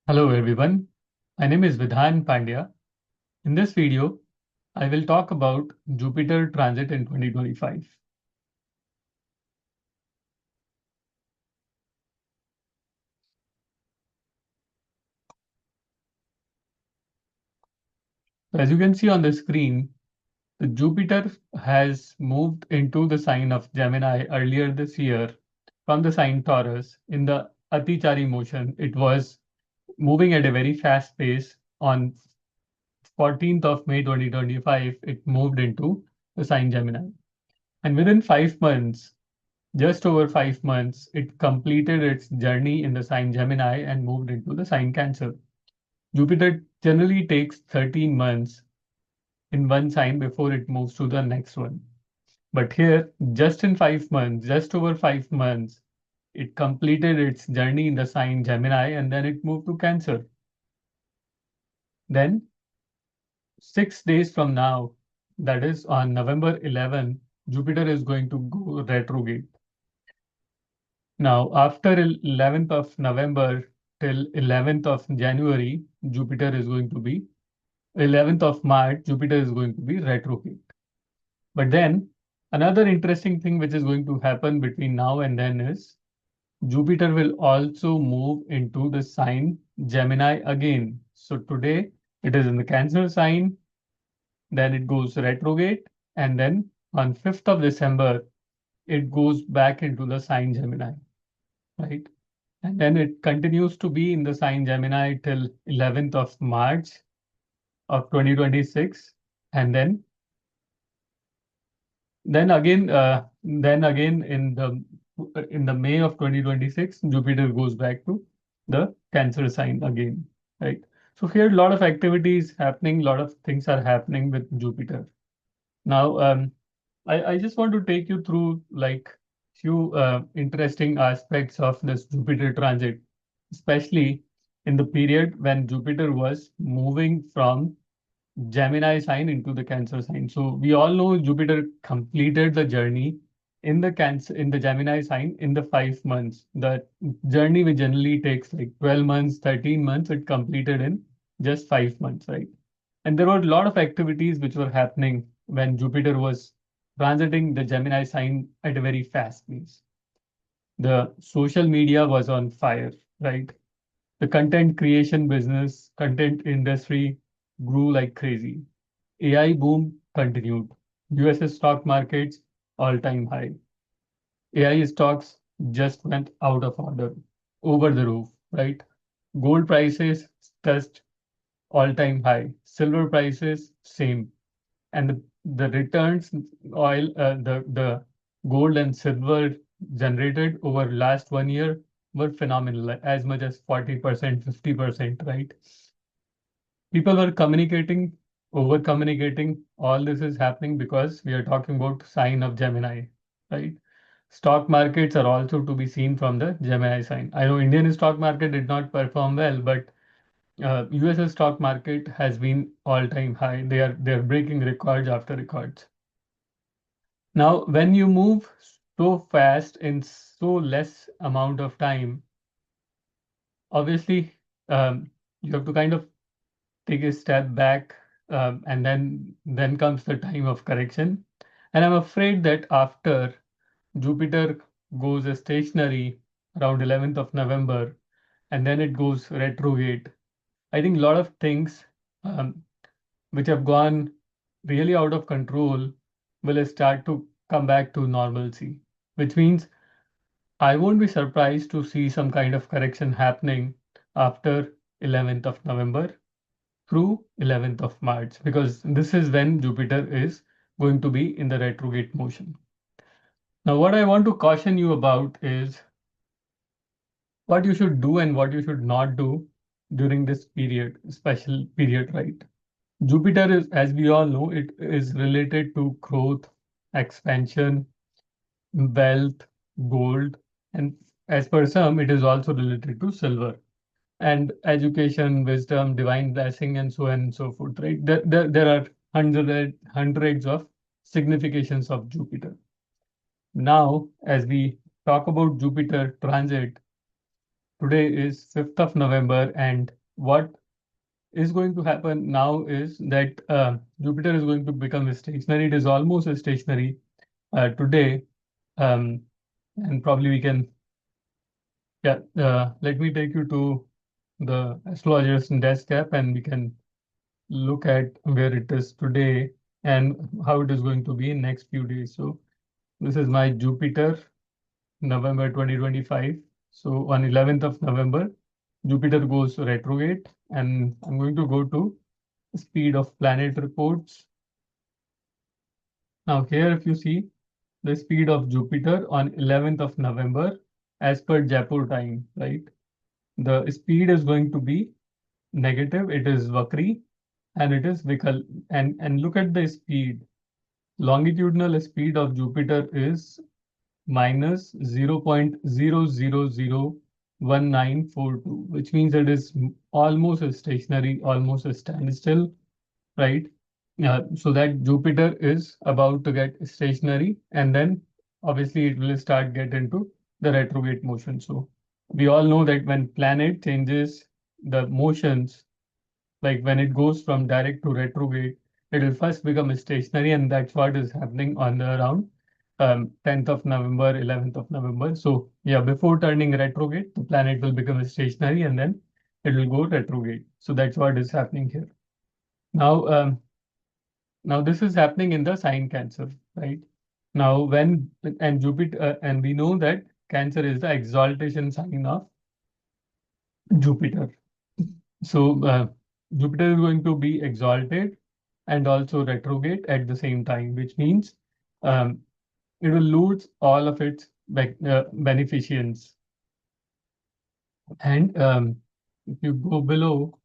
Hello everyone, my name is Vidhan Pandya. In this video, I will talk about Jupiter transit in 2025. As you can see on the screen, the Jupiter has moved into the sign of Gemini earlier this year from the sign Taurus in the Atichari motion. It was moving at a very fast pace. On 14th of May 2025, it moved into the sign Gemini. And within 5 months, just over 5 months, it completed its journey in the sign Gemini and moved into the sign Cancer. Jupiter generally takes 13 months in one sign before it moves to the next one. But here, just in 5 months, just over 5 months, it completed its journey in the sign Gemini and then it moved to Cancer. Then, 6 days from now, that is on November 11, Jupiter is going to go retrograde. Now, after 11th of November till 11th of January, Jupiter is going to be 11th of March, Jupiter is going to be retrograde. But then another interesting thing which is going to happen between now and then is Jupiter will also move into the sign Gemini again. So today it is in the Cancer sign, then it goes retrograde, and then on 5th of December, it goes back into the sign Gemini, right? And then it continues to be in the sign Gemini till 11th of March of 2026. And then again in the May of 2026, Jupiter goes back to the Cancer sign again, right? So here a lot of activities happening, a lot of things are happening with Jupiter. Now, I just want to take you through like few interesting aspects of this Jupiter transit, especially in the period when Jupiter was moving from Gemini sign into the Cancer sign. So we all know Jupiter completed the journey in the Gemini sign in the 5 months. The journey which generally takes like 12 months, 13 months, it completed in just 5 months, right? And there were a lot of activities which were happening when Jupiter was transiting the Gemini sign at a very fast pace. The social media was on fire, right? The content creation business, content industry grew like crazy. AI boom continued. US stock markets all-time high. AI stocks just went out of order, over the roof, right? Gold prices touched all-time high. Silver prices same. And the returns the gold and silver generated over last 1 year were phenomenal, as much as 40%, 50%, right? People were communicating, over communicating. All this is happening because we are talking about sign of Gemini, right? Stock markets are also to be seen from the Gemini sign. I know Indian stock market did not perform well, but US stock market has been all-time high. They're breaking records after records. Now, when you move so fast in so less amount of time, obviously you have to kind of take a step back, and then comes the time of correction. And I'm afraid that after Jupiter goes stationary around 11th of November, and then it goes retrograde, I think a lot of things um, which have gone really out of control will start to come back to normalcy, which means I won't be surprised to see some kind of correction happening after 11th of November through 11th of March, because this is when Jupiter is going to be in the retrograde motion. Now, what I want to caution you about is what you should do and what you should not do during this period, special period, right? Jupiter is, as we all know, it is related to growth, expansion, wealth, gold, and as per some, it is also related to silver and education, wisdom, divine blessing, and so on and so forth, right? There are hundreds of significations of Jupiter. Now, as we talk about Jupiter transit, today is 5th of November, and what is going to happen now is that Jupiter is going to become stationary. It is almost stationary today, um, and probably we can. Yeah, let me take you to the astrologer's desk app, and we can look at where it is today and how it is going to be in next few days. So this is my Jupiter, November 2025. So on 11th of November, Jupiter goes retrograde, and I'm going to go to speed of planet reports. Now here, if you see the speed of Jupiter on 11th of November, as per Jaipur time, right? The speed is going to be negative. It is Vakri, and it is Vikal. And look at the speed. Longitudinal speed of Jupiter is minus 0.0001942, which means it is almost a stationary, almost a standstill, right? So that Jupiter is about to get stationary, and then obviously it will start get into the retrograde motion. So we all know that when planet changes the motions, like when it goes from direct to retrograde, it will first become stationary, and that's what is happening on the around 10th of November, 11th of November. So yeah, before turning retrograde, the planet will become stationary, and then it will go retrograde. So that's what is happening here. Now, now this is happening in the sign Cancer, right? Now, when and Jupiter, and we know that Cancer is the exaltation sign of Jupiter. So Jupiter is going to be exalted and also retrograde at the same time, which means um, it will lose all of its beneficence. And if you go below,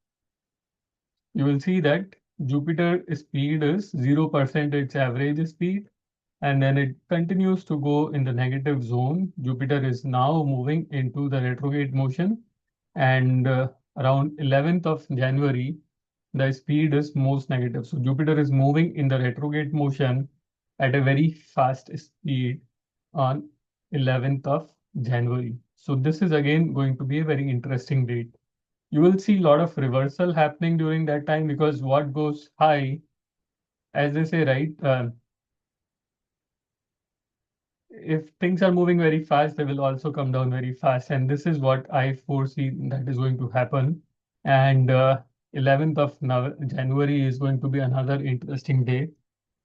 you will see that Jupiter speed is 0% its average speed, and then it continues to go in the negative zone. Jupiter is now moving into the retrograde motion, and around 11th of January, the speed is most negative. So Jupiter is moving in the retrograde motion at a very fast speed on 11th of January. So this is again going to be a very interesting date. You will see a lot of reversal happening during that time, because what goes high, as they say, right? If things are moving very fast, they will also come down very fast. And this is what I foresee that is going to happen. And 11th of January is going to be another interesting day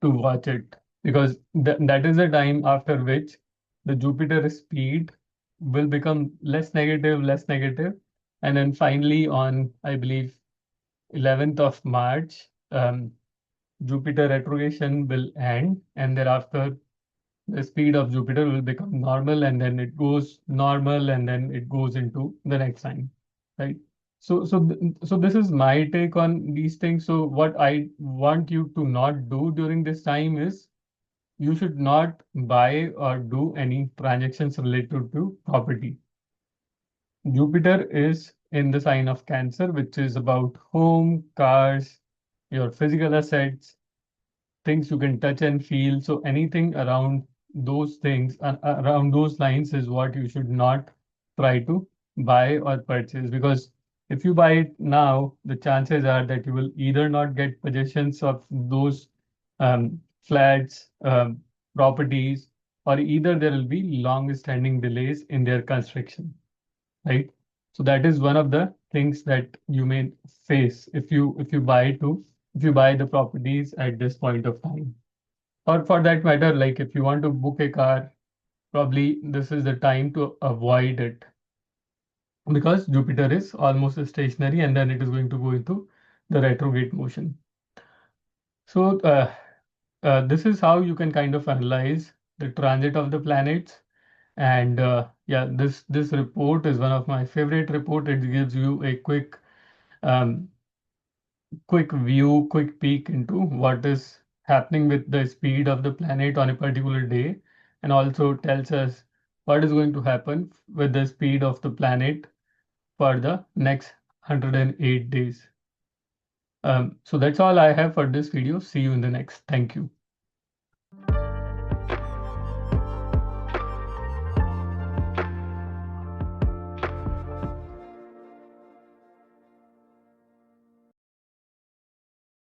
to watch it, because that is the time after which the Jupiter speed will become less negative. And then finally on, I believe, 11th of March, Jupiter retrogression will end, and thereafter the speed of Jupiter will become normal, and then it goes normal, and then it goes into the next sign, right? So this is my take on these things. So what I want you to not do during this time is you should not buy or do any transactions related to property. Jupiter is in the sign of Cancer, which is about home, cars, your physical assets, things you can touch and feel. So anything around those things, around those lines is what you should not try to buy or purchase. Because if you buy it now, the chances are that you will either not get possessions of those flats, properties, or either there will be long-standing delays in their construction, right? So that is one of the things that you may face if you buy the properties at this point of time. Or for that matter, like if you want to book a car, probably this is the time to avoid it, because Jupiter is almost stationary, and then it is going to go into the retrograde motion. So this is how you can kind of analyze the transit of the planets. And yeah, this report is one of my favorite report. It gives you a um, quick view, quick peek into what is happening with the speed of the planet on a particular day, and also tells us what is going to happen with the speed of the planet for the next 108 days. So that's all I have for this video. See you in the next. Thank you.